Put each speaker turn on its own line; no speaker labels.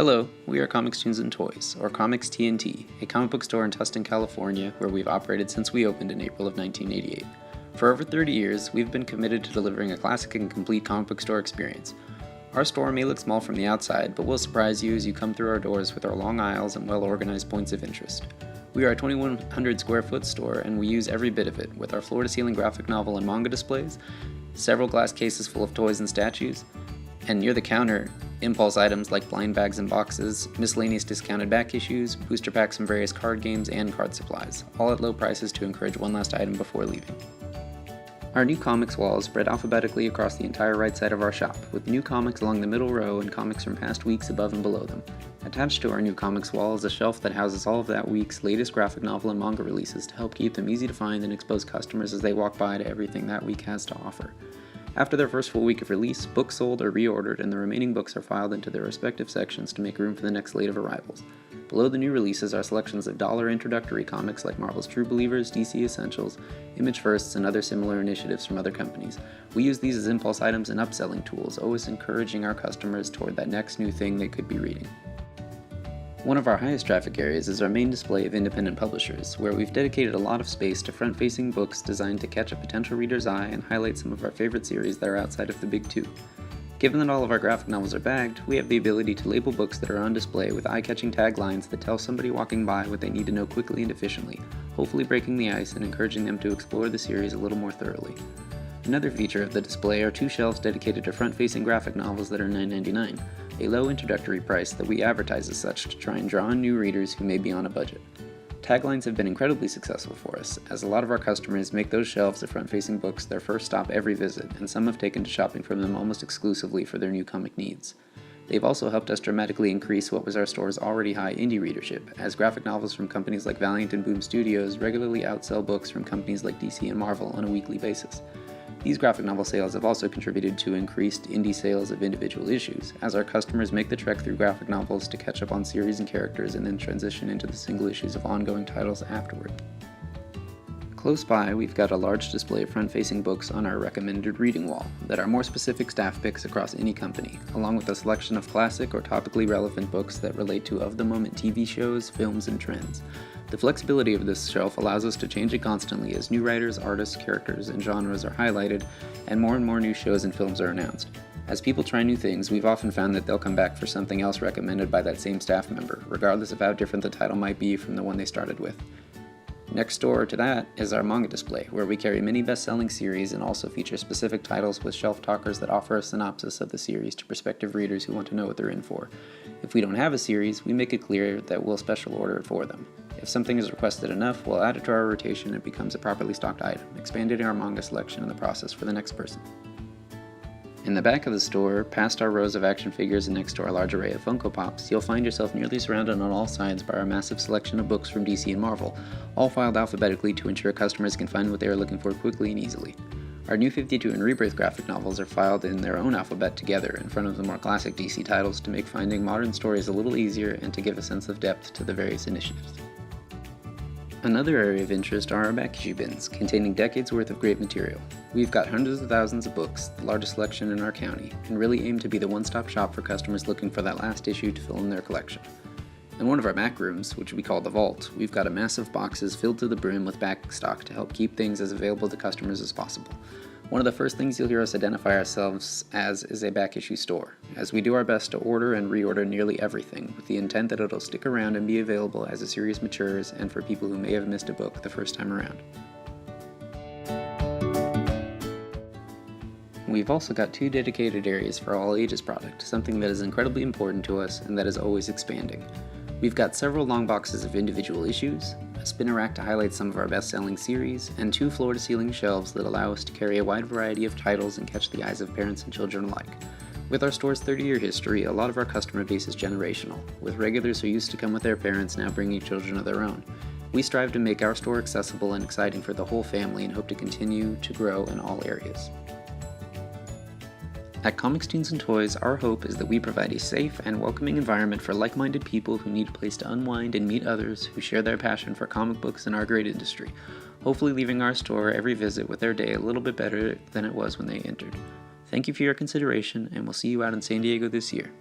Hello, we are Comics, Toons, and Toys, or Comics TNT, a comic book store in Tustin, California, where we've operated since we opened in April of 1988. For over 30 years, we've been committed to delivering a classic and complete comic book store experience. Our store may look small from the outside, but will surprise you as you come through our doors with our long aisles and well-organized points of interest. We are a 2,100 square foot store, and we use every bit of it, with our floor-to-ceiling graphic novel and manga displays, several glass cases full of toys and statues, and near the counter, impulse items like blind bags and boxes, miscellaneous discounted back issues, booster packs from various card games, and card supplies, all at low prices to encourage one last item before leaving. Our new comics wall is spread alphabetically across the entire right side of our shop, with new comics along the middle row and comics from past weeks above and below them. Attached to our new comics wall is a shelf that houses all of that week's latest graphic novel and manga releases to help keep them easy to find and expose customers as they walk by to everything that week has to offer. After their first full week of release, books sold are reordered and the remaining books are filed into their respective sections to make room for the next slate of arrivals. Below the new releases are selections of dollar introductory comics like Marvel's True Believers, DC Essentials, Image Firsts, and other similar initiatives from other companies. We use these as impulse items and upselling tools, always encouraging our customers toward that next new thing they could be reading. One of our highest traffic areas is our main display of independent publishers, where we've dedicated a lot of space to front-facing books designed to catch a potential reader's eye and highlight some of our favorite series that are outside of the big two. Given that all of our graphic novels are bagged, we have the ability to label books that are on display with eye-catching taglines that tell somebody walking by what they need to know quickly and efficiently, hopefully breaking the ice and encouraging them to explore the series a little more thoroughly. Another feature of the display are two shelves dedicated to front-facing graphic novels that are $9.99, a low introductory price that we advertise as such to try and draw in new readers who may be on a budget. Taglines have been incredibly successful for us, as a lot of our customers make those shelves of front-facing books their first stop every visit, and some have taken to shopping from them almost exclusively for their new comic needs. They've also helped us dramatically increase what was our store's already high indie readership, as graphic novels from companies like Valiant and Boom Studios regularly outsell books from companies like DC and Marvel on a weekly basis. These graphic novel sales have also contributed to increased indie sales of individual issues, as our customers make the trek through graphic novels to catch up on series and characters and then transition into the single issues of ongoing titles afterward. Close by, we've got a large display of front-facing books on our recommended reading wall that are more specific staff picks across any company, along with a selection of classic or topically relevant books that relate to of-the-moment TV shows, films, and trends. The flexibility of this shelf allows us to change it constantly as new writers, artists, characters, and genres are highlighted, and more new shows and films are announced. As people try new things, we've often found that they'll come back for something else recommended by that same staff member, regardless of how different the title might be from the one they started with. Next door to that is our manga display, where we carry many best-selling series and also feature specific titles with shelf talkers that offer a synopsis of the series to prospective readers who want to know what they're in for. If we don't have a series, we make it clear that we'll special order it for them. If something is requested enough, we'll add it to our rotation and it becomes a properly stocked item, expanding our manga selection in the process for the next person. In the back of the store, past our rows of action figures and next to our large array of Funko Pops, you'll find yourself nearly surrounded on all sides by our massive selection of books from DC and Marvel, all filed alphabetically to ensure customers can find what they are looking for quickly and easily. Our New 52 and Rebirth graphic novels are filed in their own alphabet together in front of the more classic DC titles to make finding modern stories a little easier and to give a sense of depth to the various initiatives. Another area of interest are our back issue bins, containing decades worth of great material. We've got hundreds of thousands of books, the largest selection in our county, and really aim to be the one-stop shop for customers looking for that last issue to fill in their collection. In one of our back rooms, which we call the Vault, we've got a massive boxes filled to the brim with back stock to help keep things as available to customers as possible. One of the first things you'll hear us identify ourselves as is a back issue store, as we do our best to order and reorder nearly everything, with the intent that it'll stick around and be available as a series matures and for people who may have missed a book the first time around. We've also got two dedicated areas for all ages product, something that is incredibly important to us and that is always expanding. We've got several long boxes of individual issues, a spinner rack to highlight some of our best-selling series, and two floor-to-ceiling shelves that allow us to carry a wide variety of titles and catch the eyes of parents and children alike. With our store's 30-year history, a lot of our customer base is generational, with regulars who used to come with their parents now bringing children of their own. We strive to make our store accessible and exciting for the whole family and hope to continue to grow in all areas. At Comics, Toons, and Toys, our hope is that we provide a safe and welcoming environment for like-minded people who need a place to unwind and meet others who share their passion for comic books and our great industry, hopefully leaving our store every visit with their day a little bit better than it was when they entered. Thank you for your consideration, and we'll see you out in San Diego this year.